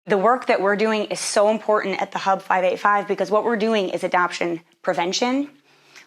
the work that we're doing is so important at the Hub585 because what we're doing is adoption prevention.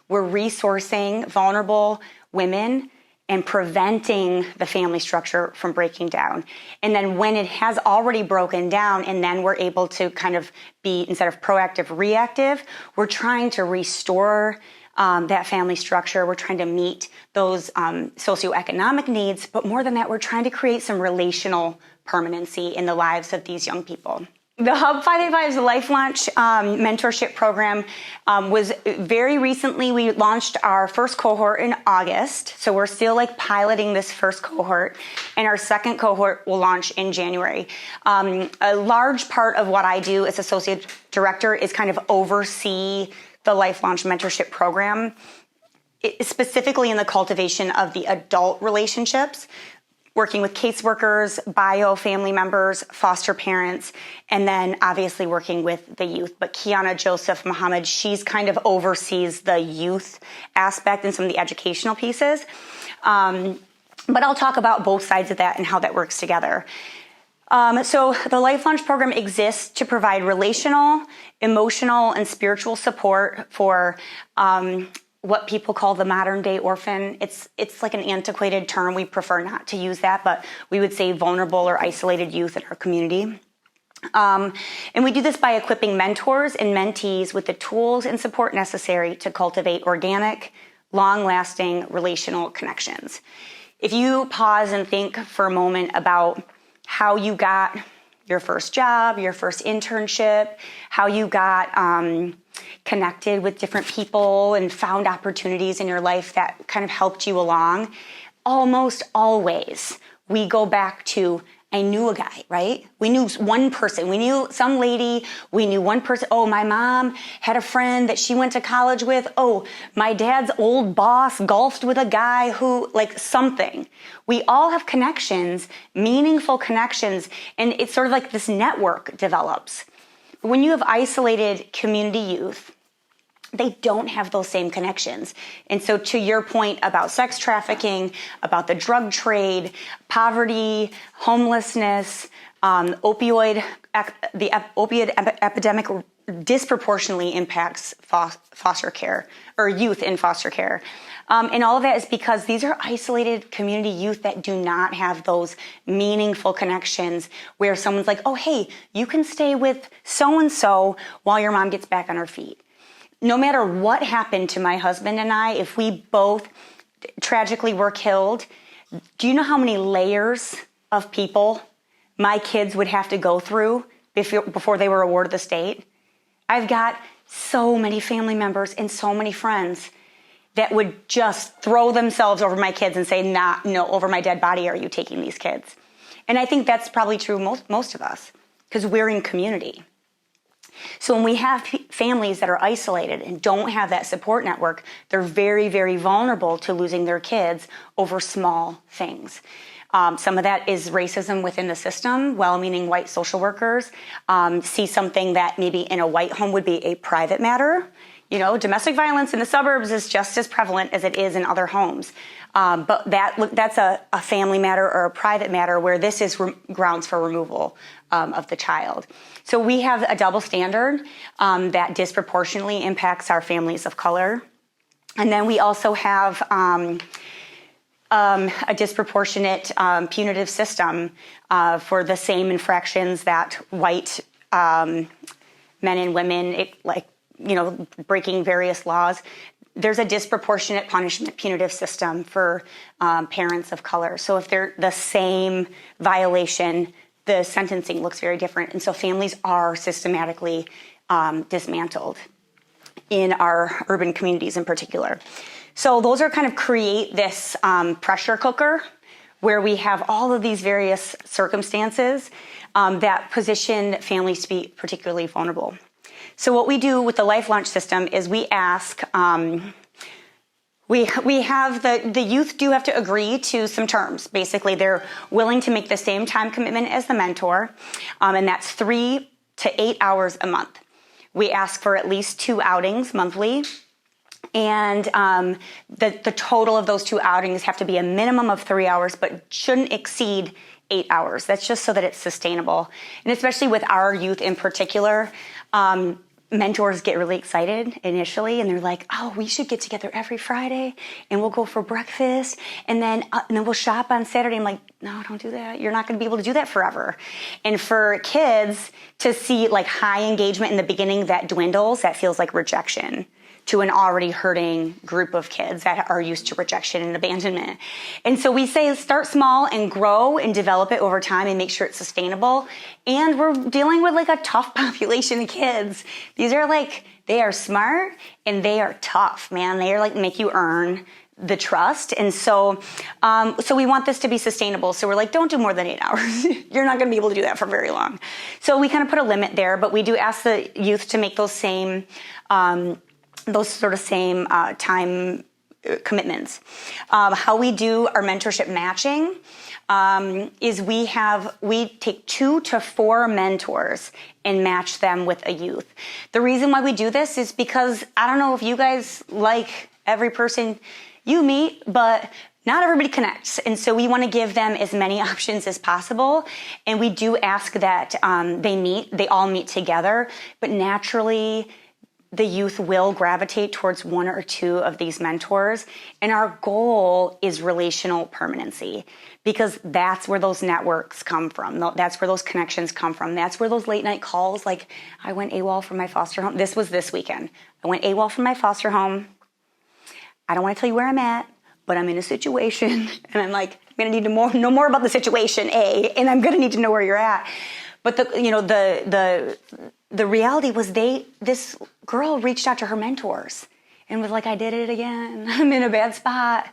We're resourcing vulnerable women and preventing the family structure from breaking down. And then when it has already broken down, and then we're able to kind of be, instead of proactive, reactive, we're trying to restore that family structure. We're trying to meet those socioeconomic needs, but more than that, we're trying to create some relational permanency in the lives of these young people. The Hub585's Life Launch mentorship program was very recently, we launched our first cohort in August. So we're still like piloting this first cohort, and our second cohort will launch in January. A large part of what I do as associate director is kind of oversee the Life Launch mentorship program, specifically in the cultivation of the adult relationships, working with caseworkers, bio family members, foster parents, and then obviously working with the youth. But Kiana Joseph Muhammad, she's kind of oversees the youth aspect and some of the educational pieces. But I'll talk about both sides of that and how that works together. So the Life Launch program exists to provide relational, emotional, and spiritual support for what people call the modern day orphan. It's like an antiquated term. We prefer not to use that, but we would say vulnerable or isolated youth in our community. And we do this by equipping mentors and mentees with the tools and support necessary to cultivate organic, long-lasting relational connections. If you pause and think for a moment about how you got your first job, your first internship, how you got connected with different people and found opportunities in your life that kind of helped you along, almost always we go back to, I knew a guy, right? We knew one person. We knew some lady. We knew one person. Oh, my mom had a friend that she went to college with. Oh, my dad's old boss golfed with a guy who, like, something. We all have connections, meaningful connections, and it's sort of like this network develops. But when you have isolated community youth, they don't have those same connections. And so to your point about sex trafficking, about the drug trade, poverty, homelessness, the opioid epidemic disproportionately impacts foster care or youth in foster care. And all of that is because these are isolated community youth that do not have those meaningful connections where someone's like, oh, hey, you can stay with so-and-so while your mom gets back on her feet. No matter what happened to my husband and I, if we both tragically were killed, do you know how many layers of people my kids would have to go through before they were awarded the state? I've got so many family members and so many friends that would just throw themselves over my kids and say, no, over my dead body are you taking these kids? And I think that's probably true most of us because we're in community. So when we have families that are isolated and don't have that support network, they're very, very vulnerable to losing their kids over small things. Some of that is racism within the system. Well-meaning white social workers see something that maybe in a white home would be a private matter. You know, domestic violence in the suburbs is just as prevalent as it is in other homes. But that's a family matter or a private matter where this is grounds for removal of the child. So we have a double standard that disproportionately impacts our families of color. And then we also have a disproportionate punitive system for the same infractions that white men and women, breaking various laws. There's a disproportionate punishment punitive system for parents of color. So if they're the same violation, the sentencing looks very different. And so families are systematically dismantled in our urban communities in particular. So those are kind of create this pressure cooker where we have all of these various circumstances that position families to be particularly vulnerable. So what we do with the Life Launch system is we ask, we have the youth do have to agree to some terms. Basically, they're willing to make the same time commitment as the mentor, and that's 3 to 8 hours a month. We ask for at least 2 outings monthly. And the total of those 2 outings have to be a minimum of 3 hours, but shouldn't exceed 8 hours. That's just so that it's sustainable. And especially with our youth in particular, mentors get really excited initially, and they're like, oh, we should get together every Friday and we'll go for breakfast and then we'll shop on Saturday. I'm like, no, don't do that. You're not going to be able to do that forever. And for kids to see like high engagement in the beginning that dwindles, that feels like rejection to an already hurting group of kids that are used to rejection and abandonment. And so we say start small and grow and develop it over time and make sure it's sustainable. And we're dealing with like a tough population of kids. These are like, they are smart and they are tough, man. They are like make you earn the trust. And so we want this to be sustainable. So we're like, don't do more than 8 hours. You're not going to be able to do that for very long. So we kind of put a limit there, but we do ask the youth to make those same time commitments. How we do our mentorship matching is we take 2 to 4 mentors and match them with a youth. The reason why we do this is because I don't know if you guys like every person you meet, but not everybody connects. And so we want to give them as many options as possible. And we do ask that they all meet together, but naturally the youth will gravitate towards 1 or 2 of these mentors. And our goal is relational permanency, because that's where those networks come from. That's where those connections come from. That's where those late night calls, like I went AWOL from my foster home. This was this weekend. I went AWOL from my foster home. I don't want to tell you where I'm at, but I'm in a situation. And I'm like, I'm going to need to know more about the situation, A, and I'm going to need to know where you're at. But the reality was this girl reached out to her mentors and was like, I did it again. I'm in a bad spot.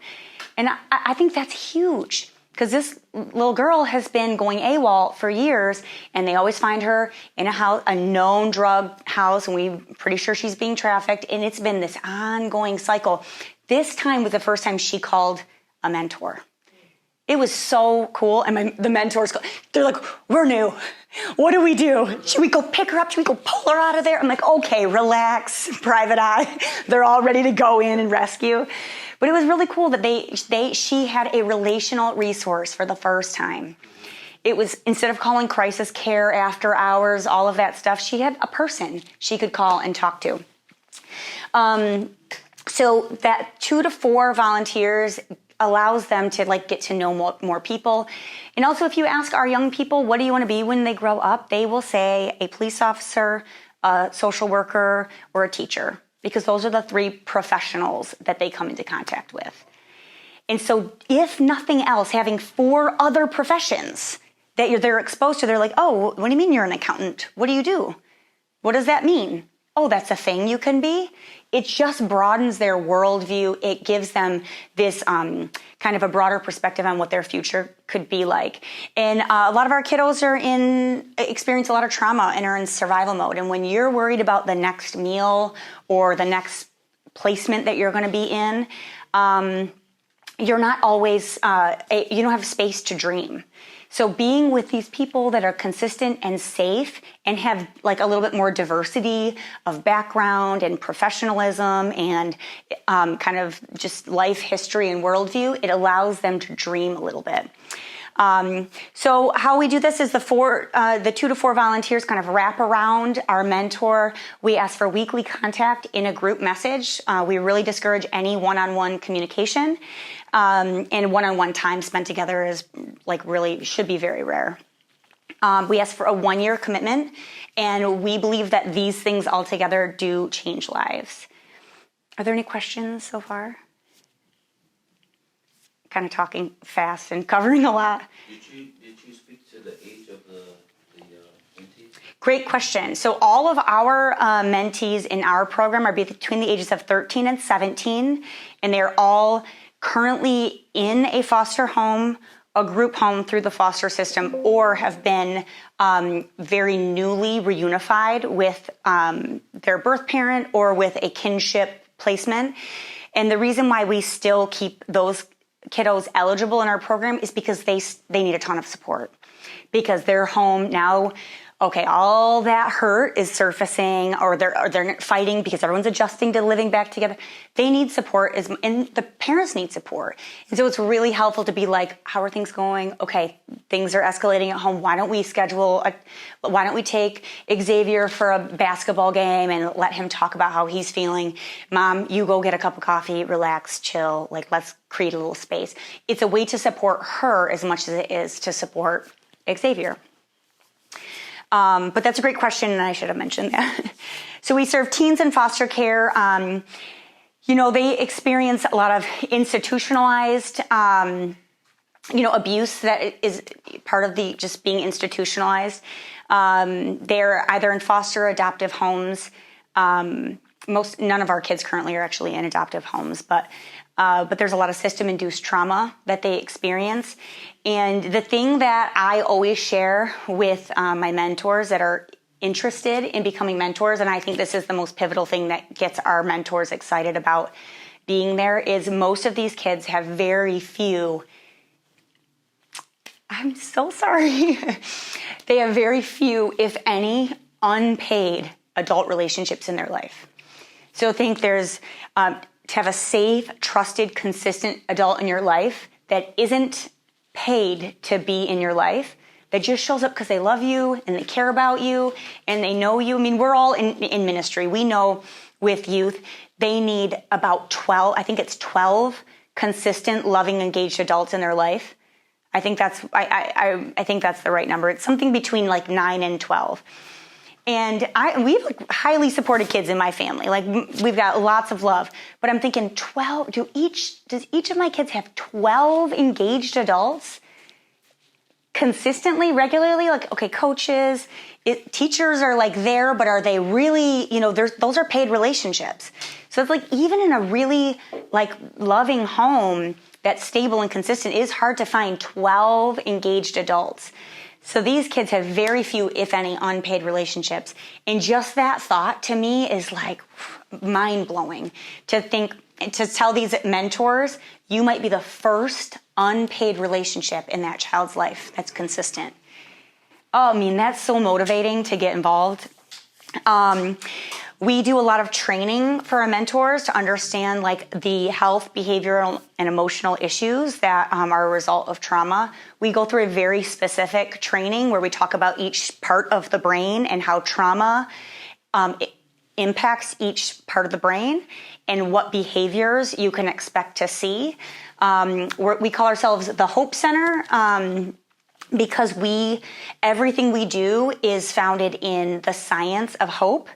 And I think that's huge, because this little girl has been going AWOL for years, and they always find her in a known drug house, and we're pretty sure she's being trafficked. And it's been this ongoing cycle. This time was the first time she called a mentor. It was so cool. And the mentors, they're like, we're new. What do we do? Should we go pick her up? Should we go pull her out of there? I'm like, okay, relax, private eye. They're all ready to go in and rescue. But it was really cool that she had a relational resource for the first time. It was, instead of calling crisis care after hours, all of that stuff, she had a person she could call and talk to. So that 2 to 4 volunteers allows them to get to know more people. And also, if you ask our young people, what do you want to be when they grow up? They will say a police officer, a social worker, or a teacher, because those are the 3 professionals that they come into contact with. And so if nothing else, having 4 other professions that they're exposed to, they're like, oh, what do you mean you're an accountant? What do you do? What does that mean? Oh, that's a thing you can be? It just broadens their worldview. It gives them this kind of a broader perspective on what their future could be like. And a lot of our kiddos experience a lot of trauma and are in survival mode. And when you're worried about the next meal or the next placement that you're going to be in, you're not always, you don't have space to dream. So being with these people that are consistent and safe and have a little bit more diversity of background and professionalism and kind of just life history and worldview, it allows them to dream a little bit. So how we do this is the 2 to 4 volunteers kind of wrap around our mentor. We ask for weekly contact in a group message. We really discourage any one-on-one communication. And one-on-one time spent together is really should be very rare. We ask for a 1-year commitment, and we believe that these things all together do change lives. Are there any questions so far? Kind of talking fast and covering a lot. Did you speak to the age of the mentees? Great question. So all of our mentees in our program are between the ages of 13 and 17, and they're all currently in a foster home, a group home through the foster system, or have been very newly reunified with their birth parent or with a kinship placement. And the reason why we still keep those kiddos eligible in our program is because they need a ton of support, because their home now okay, all that hurt is surfacing, or they're fighting because everyone's adjusting to living back together. They need support, and the parents need support. And so it's really helpful to be like, how are things going? Okay, things are escalating at home. Why don't we take Xavier for a basketball game and let him talk about how he's feeling? Mom, you go get a cup of coffee, relax, chill. Like, let's create a little space. It's a way to support her as much as it is to support Xavier. But that's a great question, and I should have mentioned that. So we serve teens in foster care. They experience a lot of institutionalized, abuse that is part of the just being institutionalized. They're either in foster or adoptive homes. None of our kids currently are actually in adoptive homes, but there's a lot of system-induced trauma that they experience. And the thing that I always share with my mentors that are interested in becoming mentors, and I think this is the most pivotal thing that gets our mentors excited about being there, is most of these kids have very few, I'm so sorry, they have very few, if any, unpaid adult relationships in their life. So think there's, to have a safe, trusted, consistent adult in your life that isn't paid to be in your life, that just shows up because they love you and they care about you and they know you. I mean, we're all in ministry. We know with youth, they need about 12 consistent, loving, engaged adults in their life. I think that's the right number. It's something between like 9 and 12. And we've highly supported kids in my family. Like, we've got lots of love. But I'm thinking, 12, does each of my kids have 12 engaged adults consistently, regularly? Like, okay, coaches, teachers are like there, but are they really, those are paid relationships. So it's like, even in a really like loving home that's stable and consistent, it is hard to find 12 engaged adults. So these kids have very few, if any, unpaid relationships. And just that thought to me is like mind-blowing, to tell these mentors, you might be the first unpaid relationship in that child's life that's consistent. Oh, I mean, that's so motivating to get involved. We do a lot of training for our mentors to understand like the health, behavioral, and emotional issues that are a result of trauma. We go through a very specific training where we talk about each part of the brain and how trauma impacts each part of the brain and what behaviors you can expect to see. We call ourselves the Hope Center because everything we do is founded in the science of hope.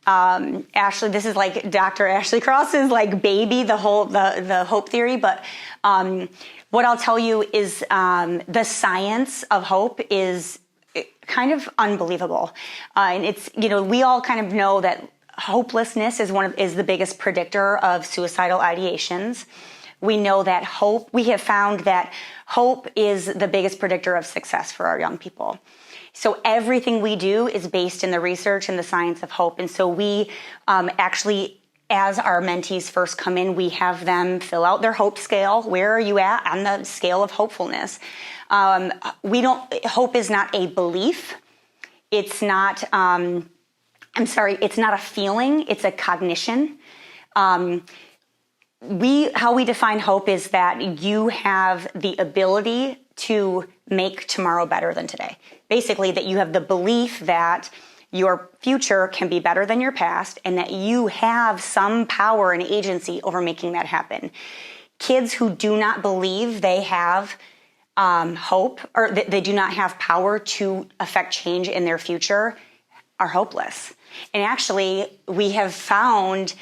Ashley, this is like Dr. Ashley Cross's like baby, the hope theory. But what I'll tell you is the science of hope is kind of unbelievable. And it's, we all kind of know that hopelessness is the biggest predictor of suicidal ideations. We know that we have found that hope is the biggest predictor of success for our young people. So everything we do is based in the research and the science of hope. And so we actually, as our mentees first come in, we have them fill out their hope scale. Where are you at on the scale of hopefulness? Hope is not a belief. It's not, it's not a feeling. It's a cognition. How we define hope is that you have the ability to make tomorrow better than today. Basically, that you have the belief that your future can be better than your past and that you have some power and agency over making that happen. Kids who do not believe they have hope or they do not have power to affect change in their future are hopeless. And actually, we have found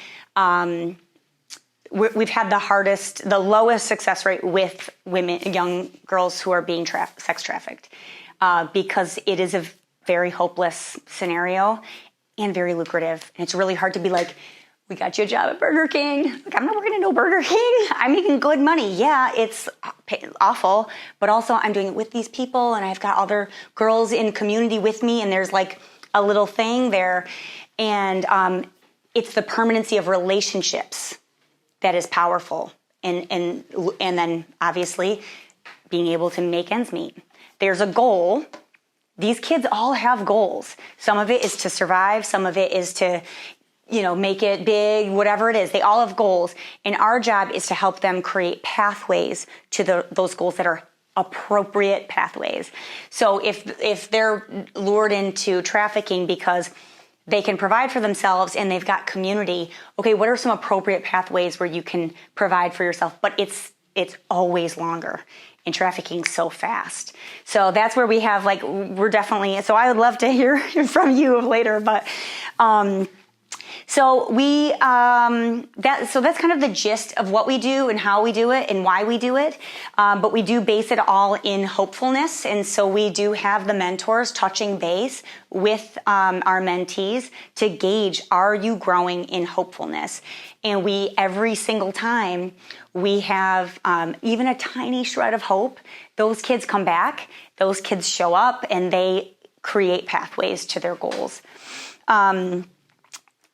we've had the lowest success rate with young girls who are being sex trafficked because it is a very hopeless scenario and very lucrative. And it's really hard to be like, we got you a job at Burger King. Like, I'm not working at no Burger King. I'm making good money. Yeah, it's awful, but also I'm doing it with these people and I've got other girls in community with me and there's like a little thing there. And it's the permanency of relationships that is powerful. And then obviously being able to make ends meet. There's a goal These kids all have goals. Some of it is to survive. Some of it is to, make it big, whatever it is. They all have goals. And our job is to help them create pathways to those goals that are appropriate pathways. So if they're lured into trafficking because they can provide for themselves and they've got community, okay, what are some appropriate pathways where you can provide for yourself? But it's always longer. And trafficking so fast. So that's where we have we're definitely, so I would love to hear from you later, but, so that's kind of the gist of what we do and how we do it and why we do it. But we do base it all in hopefulness. And so we do have the mentors touching base with our mentees to gauge, are you growing in hopefulness? And every single time we have even a tiny shred of hope, those kids come back, those kids show up, and they create pathways to their goals.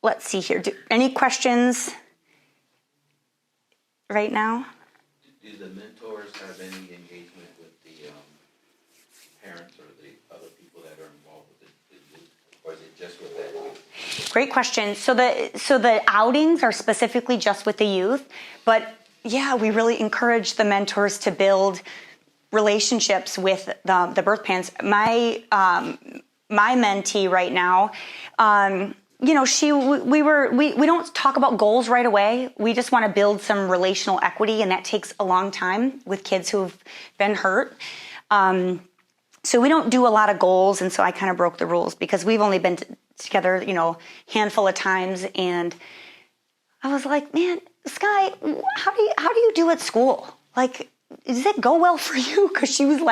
Let's see here. Any questions right now? Do the mentors have any engagement with the parents or the other people that are involved with the youth, or is it just with that youth? Great question. So the outings are specifically just with the youth, but yeah, we really encourage the mentors to build relationships with the birth parents. My mentee right now, we don't talk about goals right away. We just want to build some relational equity, and that takes a long time with kids who've been hurt. So we don't do a lot of goals, and so I kind of broke the rules because we've only been together, handful of times, and I was like, man, Sky, how do you do at school? Does it go well for you? Because she was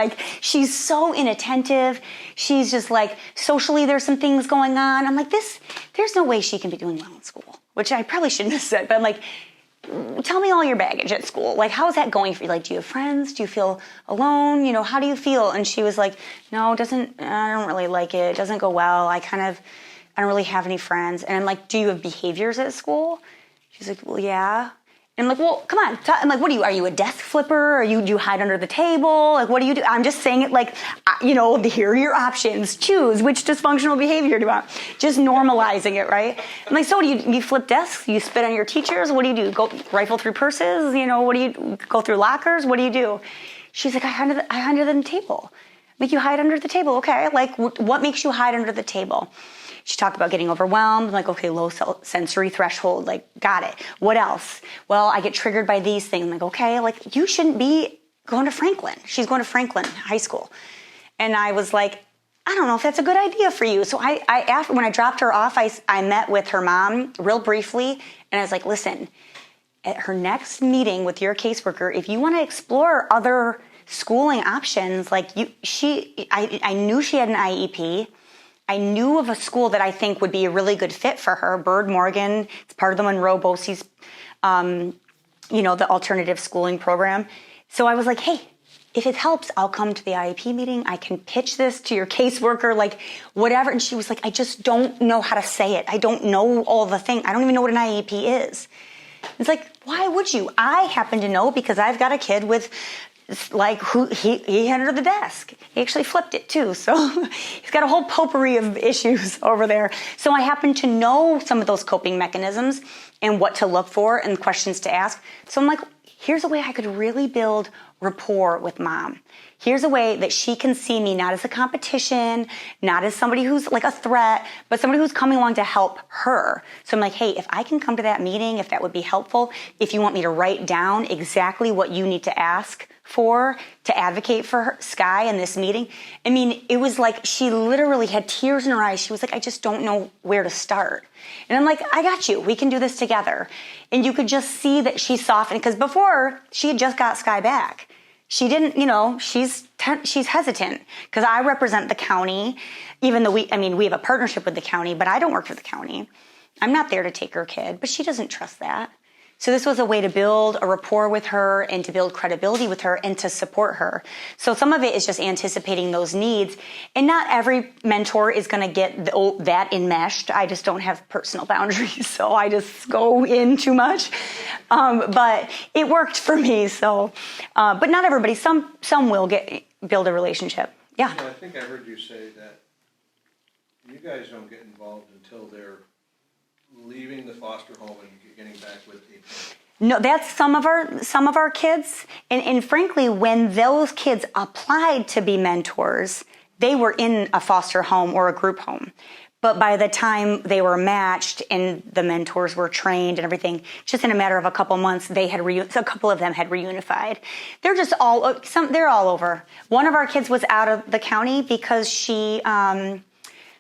she's so inattentive. She's just socially there's some things going on. I'm like, there's no way she can be doing well in school, which I probably shouldn't have said, but I'm like, tell me all your baggage at school. How's that going for you? Do you have friends? Do you feel alone? How do you feel? And she was like, no, I don't really like it. It doesn't go well. I don't really have any friends. And I'm like, do you have behaviors at school? She's like, well, yeah. And I'm like, well, come on. I'm like, are you a desk flipper? Do you hide under the table? What do you do? I'm just saying it here are your options. Choose which dysfunctional behavior do you want. Just normalizing it, right? I'm like, so do you flip desks? You spit on your teachers? What do you do? Go rifle through purses? What do you go through lockers? What do you do? She's like, I hide under the table. I'm like, you hide under the table. Okay. What makes you hide under the table? She talked about getting overwhelmed. I'm like, okay, low sensory threshold. Got it. What else? Well, I get triggered by these things. I'm like, okay, you shouldn't be going to Franklin. She's going to Franklin High School. And I was like, I don't know if that's a good idea for you. So after when I dropped her off, I met with her mom real briefly. And I was like, listen, at her next meeting with your caseworker, if you want to explore other schooling options, I knew she had an IEP. I knew of a school that I think would be a really good fit for her, Bird Morgan. It's part of the Monroe BOCES, the alternative schooling program. So I was like, hey, if it helps, I'll come to the IEP meeting. I can pitch this to your caseworker, whatever. And she was like, I just don't know how to say it. I don't know all the things. I don't even know what an IEP is. It's like, why would you? I happen to know because I've got a kid with who he had under the desk. He actually flipped it too. So he's got a whole potpourri of issues over there. So I happen to know some of those coping mechanisms and what to look for and questions to ask. So I'm like, here's a way I could really build rapport with mom. Here's a way that she can see me not as a competition, not as somebody who's a threat, but somebody who's coming along to help her. So I'm like, hey, if I can come to that meeting, if that would be helpful, if you want me to write down exactly what you need to ask for to advocate for her, Sky in this meeting. I mean, it was she literally had tears in her eyes. She was like, I just don't know where to start. And I'm like, I got you. We can do this together. And you could just see that she softened because before she had just got Sky back. She didn't, she's hesitant because I represent the county, even though we have a partnership with the county, but I don't work for the county. I'm not there to take her kid, but she doesn't trust that. So this was a way to build a rapport with her and to build credibility with her and to support her. So some of it is just anticipating those needs. And not every mentor is going to get that enmeshed. I just don't have personal boundaries, so I just go in too much. But it worked for me. So, but not everybody. Some will build a relationship. Yeah. So I think I heard you say that you guys don't get involved until they're leaving the foster home and getting back with the parent. No, that's some of our kids. And frankly, when those kids applied to be mentors, they were in a foster home or a group home. But by the time they were matched and the mentors were trained and everything, just in a matter of a couple months, a couple of them had reunified. They're just they're all over. One of our kids was out of the county because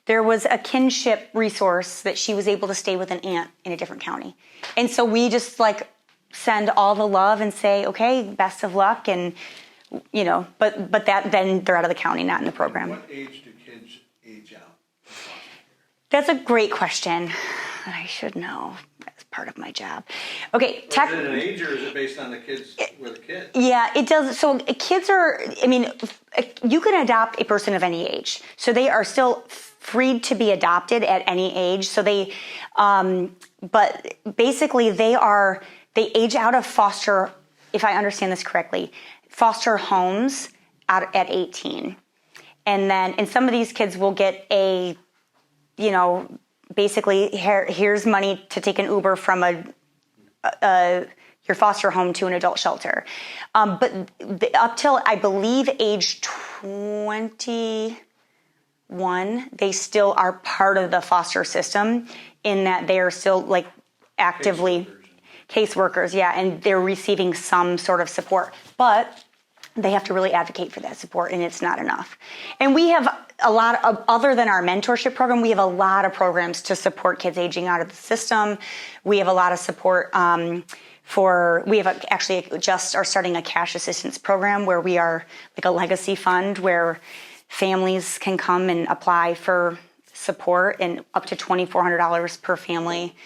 there was a kinship resource that she was able to stay with an aunt in a different county. And so we just send all the love and say, okay, best of luck. And, but then they're out of the county, not in the program. What age do kids age out? That's a great question that I should know as part of my job. Okay. Is it an age or is it based on the kids with a kid? Yeah, it does. So kids you can adopt a person of any age. So they are still freed to be adopted at any age. So but basically they age out of foster, if I understand this correctly, foster homes out at 18. And some of these kids will get basically here's money to take an Uber from your foster home to an adult shelter. But up till I believe age 21, they still are part of the foster system in that they are still actively caseworkers, yeah, and they're receiving some sort of support, but they have to really advocate for that support, and it's not enough. And we have a lot of, other than our mentorship program, we have a lot of programs to support kids aging out of the system. We have a lot of support we have actually just are starting a cash assistance program where we are a legacy fund where families can come and apply for support, and up to $2,400 per family.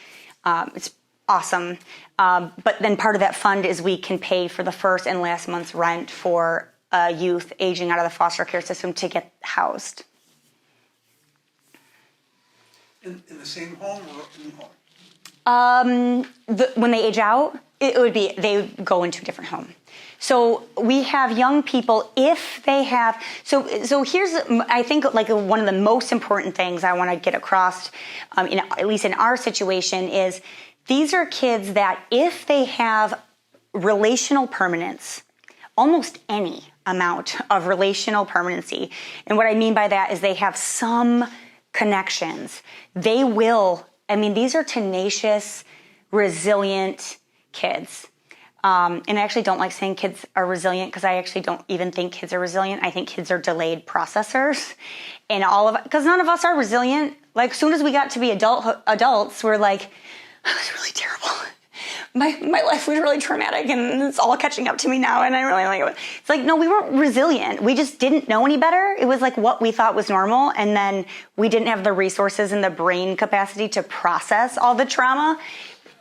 It's awesome. But then part of that fund is we can pay for the first and last month's rent for a youth aging out of the foster care system to get housed. In the same home or a new home? When they age out, they go into a different home. So we have young people, if they have, so here's, I think one of the most important things I want to get across, at least in our situation, is these are kids that if they have relational permanence, almost any amount of relational permanency, and what I mean by that is they have some connections, they will, these are tenacious, resilient kids. And I actually don't like saying kids are resilient because I actually don't even think kids are resilient. I think kids are delayed processors. And because none of us are resilient. As soon as we got to be adults, we're like, I was really terrible. My life was really traumatic and it's all catching up to me now and I really like it. It's no, we weren't resilient. We just didn't know any better. It was what we thought was normal, and then we didn't have the resources and the brain capacity to process all the trauma.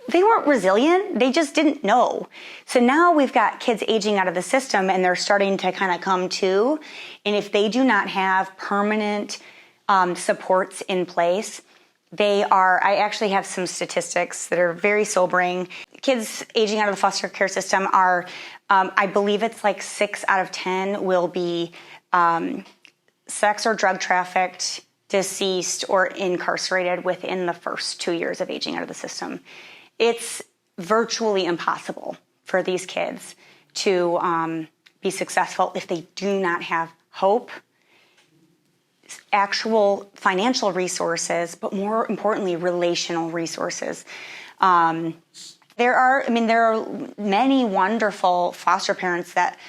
They weren't resilient. They just didn't know. So now we've got kids aging out of the system and they're starting to kind of come to. And if they do not have permanent supports in place, I actually have some statistics that are very sobering. Kids aging out of the foster care system are, I believe it's 6 out of 10 will be sex or drug trafficked, deceased, or incarcerated within the first 2 years of aging out of the system. It's virtually impossible for these kids to be successful if they do not have hope, actual financial resources, but more importantly, relational resources. There are many wonderful foster parents that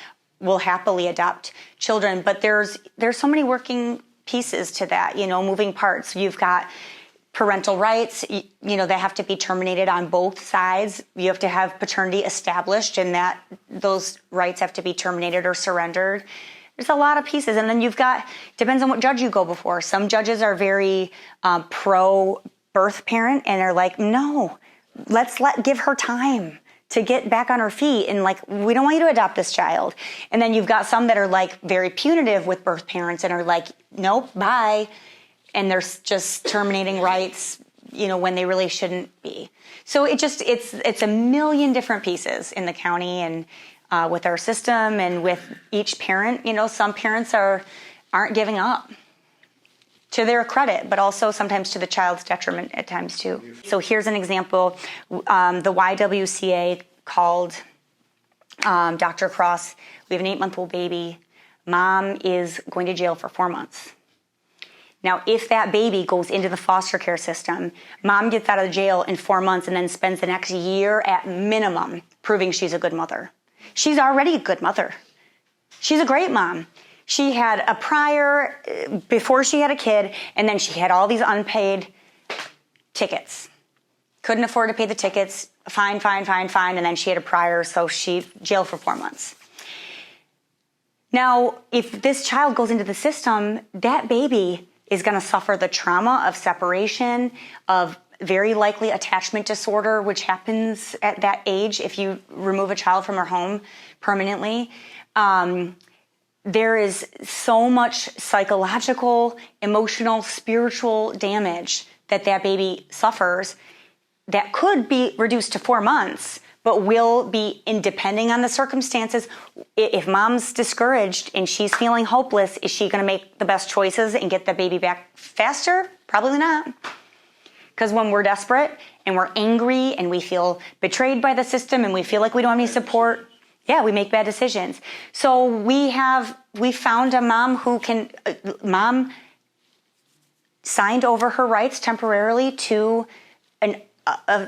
will happily adopt children, but there's so many working pieces to that, moving parts. You've got parental rights, that have to be terminated on both sides. You have to have paternity established, and that those rights have to be terminated or surrendered. There's a lot of pieces. And then depends on what judge you go before. Some judges are very pro birth parent and are no, give her time to get back on her feet. And we don't want you to adopt this child. And then you've got some that are very punitive with birth parents and are nope, bye. And they're just terminating rights, when they really shouldn't be. So it's a million different pieces in the county and with our system and with each parent. Some parents are aren't giving up, to their credit, but also sometimes to the child's detriment at times too. So here's an example. The YWCA called Dr. Cross. We have an 8-month-old baby. Mom is going to jail for 4 months. Now, if that baby goes into the foster care system, mom gets out of jail in 4 months and then spends the next year at minimum proving she's a good mother. She's already a good mother. She's a great mom. She had a prior before she had a kid, and then she had all these unpaid tickets. Couldn't afford to pay the tickets, fine, and then she had a prior, so she jailed for 4 months. Now, if this child goes into the system, that baby is going to suffer the trauma of separation, of very likely attachment disorder, which happens at that age if you remove a child from her home permanently. There is so much psychological, emotional, spiritual damage that baby suffers that could be reduced to 4 months, but will be, depending on the circumstances. If mom's discouraged and she's feeling hopeless, is she going to make the best choices and get the baby back faster? Probably not. Because when we're desperate and we're angry and we feel betrayed by the system and we feel like we don't have any support, we make bad decisions. So we found a mom who mom signed over her rights temporarily to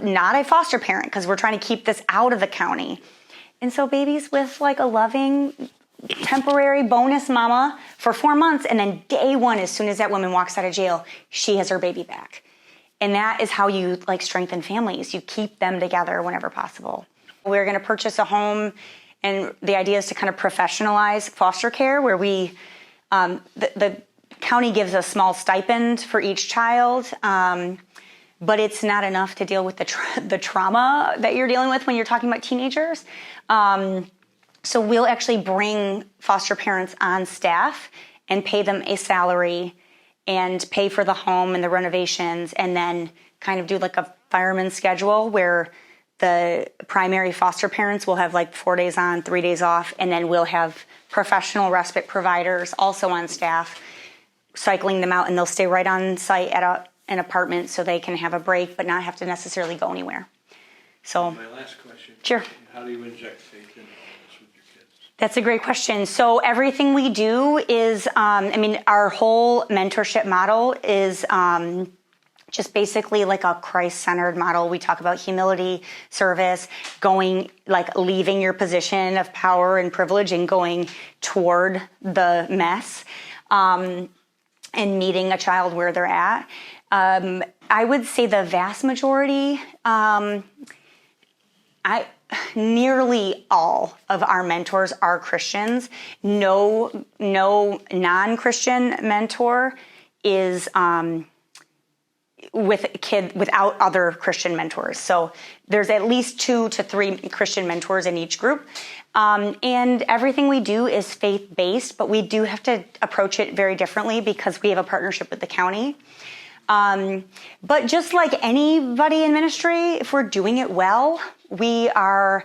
not a foster parent, because we're trying to keep this out of the county. And so baby's with like a loving temporary bonus mama for 4 months, and then day one, as soon as that woman walks out of jail, she has her baby back. And that is how you like strengthen families. You keep them together whenever possible. We're going to purchase a home, and the idea is to kind of professionalize foster care, where the county gives a small stipend for each child, but it's not enough to deal with the trauma that you're dealing with when you're talking about teenagers. So we'll actually bring foster parents on staff and pay them a salary and pay for the home and the renovations, and then kind of do like a fireman schedule where the primary foster parents will have like 4 days on, 3 days off, and then we'll have professional respite providers also on staff cycling them out, and they'll stay right on site at an apartment so they can have a break but not have to necessarily go anywhere. So My last question. Sure. How do you inject faith into all this with your kids? That's a great question. So everything we do is, our whole mentorship model is just basically like a Christ-centered model. We talk about humility, service, leaving your position of power and privilege and going toward the mess, and meeting a child where they're at. I would say the vast majority, nearly all of our mentors are Christians. No non-Christian mentor is with a kid without other Christian mentors. So there's at least 2 to 3 Christian mentors in each group. And everything we do is faith-based, but we do have to approach it very differently because we have a partnership with the county. But just like anybody in ministry, if we're doing it well, we're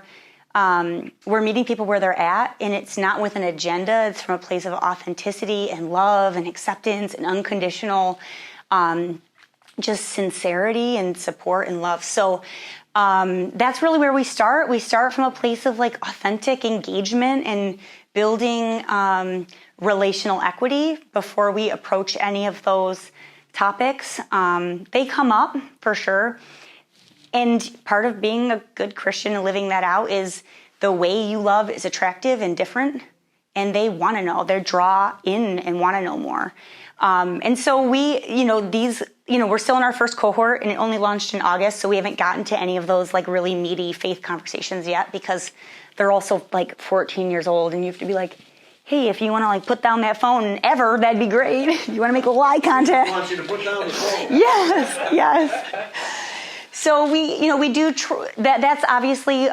meeting people where they're at, and it's not with an agenda. It's from a place of authenticity and love and acceptance and unconditional, just sincerity and support and love. So that's really where we start. We start from a place of like authentic engagement and building relational equity before we approach any of those topics. They come up for sure. And part of being a good Christian and living that out is the way you love is attractive and different. And they want to know, they draw in and want to know more. And so we're still in our first cohort, and it only launched in August. So we haven't gotten to any of those like really meaty faith conversations yet, because they're also like 14 years old, and you have to be like, hey, if you want to like put down that phone ever, that'd be great. You want to make a little eye contact. I want you to put down the phone. Yes. So we do that's obviously,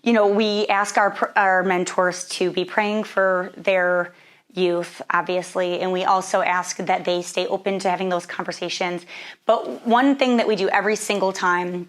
we ask our mentors to be praying for their youth, obviously, and we also ask that they stay open to having those conversations. But one thing that we do every single time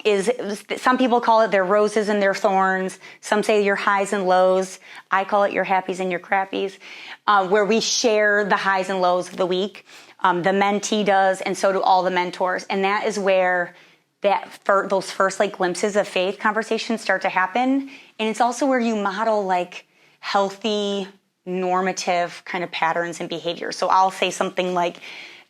is, some people call it their roses and their thorns. Some say your highs and lows. I call it your happies and your crappies, where we share the highs and lows of the week. The mentee does, and so do all the mentors. And that is where those first like glimpses of faith conversations start to happen. And it's also where you model like healthy, normative kind of patterns and behavior. So I'll say something like,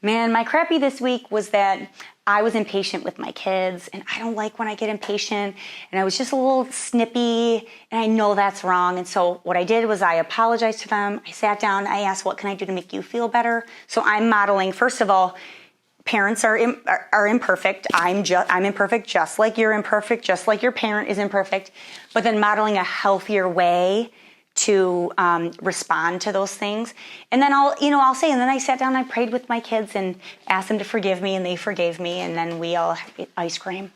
man, my crappy this week was that I was impatient with my kids, and I don't like when I get impatient, and I was just a little snippy, and I know that's wrong. And so what I did was I apologized to them. I sat down, I asked, what can I do to make you feel better? So I'm modeling, first of all, parents are imperfect. I'm imperfect, just like you're imperfect, just like your parent is imperfect. But then modeling a healthier way to respond to those things. And then I'll say, and then I sat down and I prayed with my kids and asked them to forgive me, and they forgave me, and then we all had ice cream.